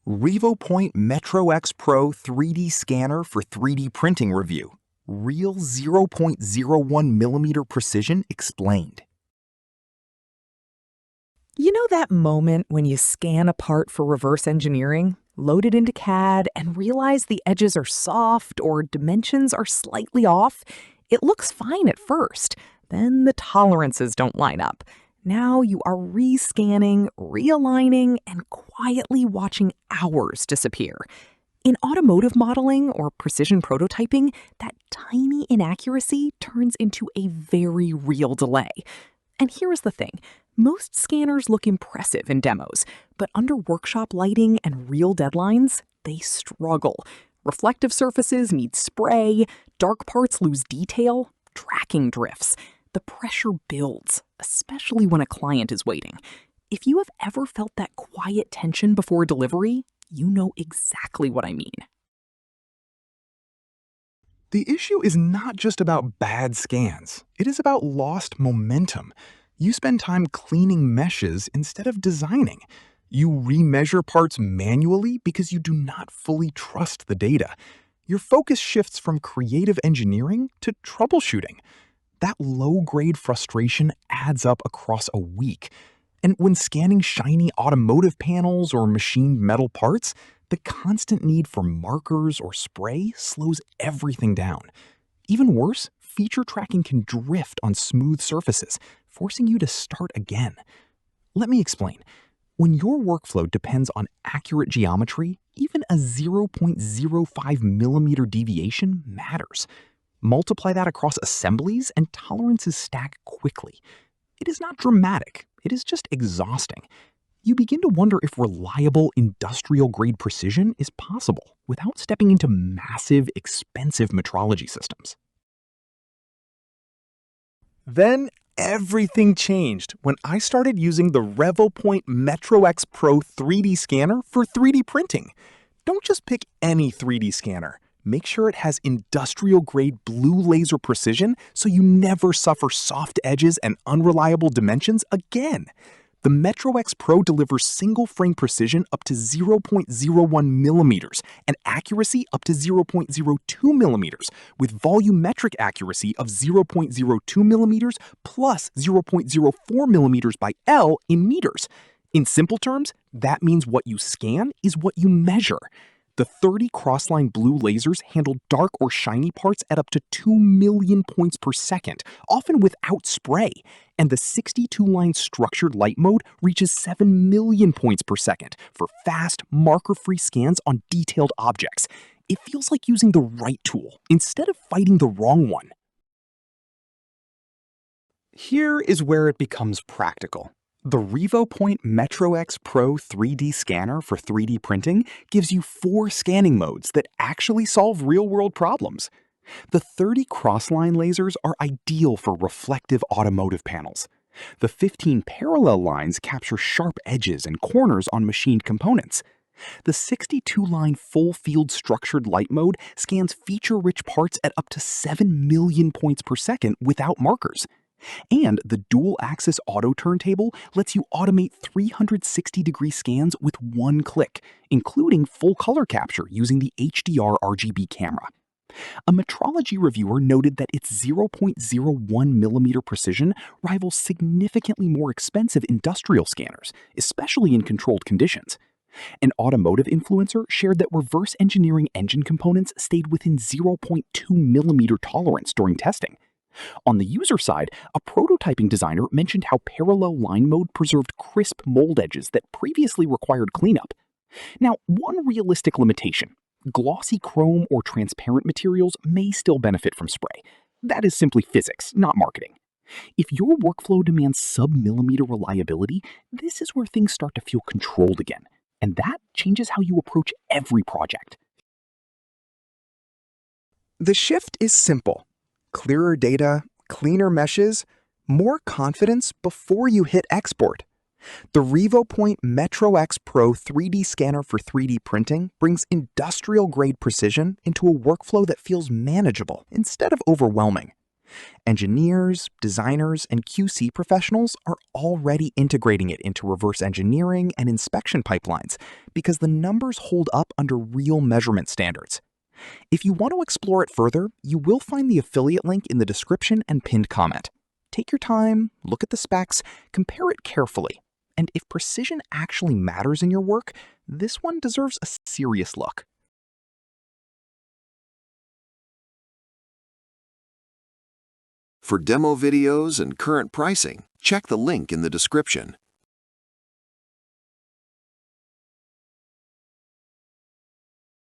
Revopoint MetroX Pro 3D scanner for 3D printing review. Real 0.01 mm precision explained. You know that moment when you scan a part for reverse engineering, load it into CAD, and realize the edges are soft or dimensions are slightly off? It looks fine at first. Then the tolerances don't line up. Now you are rescanning, realigning, and quietly watching hours disappear. In automotive modeling or precision prototyping, that tiny inaccuracy turns into a very real delay. And here's the thing. Most scanners look impressive in demos, but under workshop lighting and real deadlines, they struggle. Reflective surfaces need spray, dark parts lose detail, tracking drifts. The pressure builds, especially when a client is waiting. If you have ever felt that quiet tension before delivery, you know exactly what I mean. The issue is not just about bad scans. It is about lost momentum. You spend time cleaning meshes instead of designing. You remeasure parts manually because you do not fully trust the data. Your focus shifts from creative engineering to troubleshooting. That low-grade frustration adds up across a week. And when scanning shiny automotive panels or machined metal parts, the constant need for markers or spray slows everything down. Even worse, feature tracking can drift on smooth surfaces, forcing you to start again. Let me explain. When your workflow depends on accurate geometry, even a 0.05 mm deviation matters. Multiply that across assemblies and tolerances stack quickly. It is not dramatic, it is just exhausting. You begin to wonder if reliable industrial-grade precision is possible without stepping into massive, expensive metrology systems. Then everything changed when I started using the Revopoint MetroX Pro 3D scanner for 3D printing. Don't just pick any 3D scanner. Make sure it has industrial-grade blue laser precision so you never suffer soft edges and unreliable dimensions again. The MetroX Pro delivers single-frame precision up to 0.01 mm and accuracy up to 0.02 mm, with volumetric accuracy of 0.02 mm plus 0.04 mm by L in meters. In simple terms, that means what you scan is what you measure. The 30 crossline blue lasers handle dark or shiny parts at up to 2 million points per second, often without spray, and the 62-line structured light mode reaches 7 million points per second for fast, marker-free scans on detailed objects. It feels like using the right tool instead of fighting the wrong one. Here is where it becomes practical. The Revopoint MetroX Pro 3D scanner for 3D printing gives you 4 scanning modes that actually solve real-world problems. The 30 crossline lasers are ideal for reflective automotive panels. The 15 parallel lines capture sharp edges and corners on machined components. The 62-line full-field structured light mode scans feature-rich parts at up to 7 million points per second without markers. And the dual-axis auto turntable lets you automate 360-degree scans with one click, including full color capture using the HDR RGB camera. A metrology reviewer noted that its 0.01 mm precision rivals significantly more expensive industrial scanners, especially in controlled conditions. An automotive influencer shared that reverse engineering engine components stayed within 0.2 mm tolerance during testing. On the user side, a prototyping designer mentioned how parallel line mode preserved crisp mold edges that previously required cleanup. Now, one realistic limitation: glossy chrome or transparent materials may still benefit from spray. That is simply physics, not marketing. If your workflow demands sub-millimeter reliability, this is where things start to feel controlled again, and that changes how you approach every project. The shift is simple. Clearer data, cleaner meshes, more confidence before you hit export. The Revopoint MetroX Pro 3D scanner for 3D printing brings industrial-grade precision into a workflow that feels manageable instead of overwhelming. Engineers, designers, and QC professionals are already integrating it into reverse engineering and inspection pipelines because the numbers hold up under real measurement standards. If you want to explore it further, you will find the affiliate link in the description and pinned comment. Take your time, look at the specs, compare it carefully, and if precision actually matters in your work, this one deserves a serious look. For demo videos and current pricing, check the link in the description.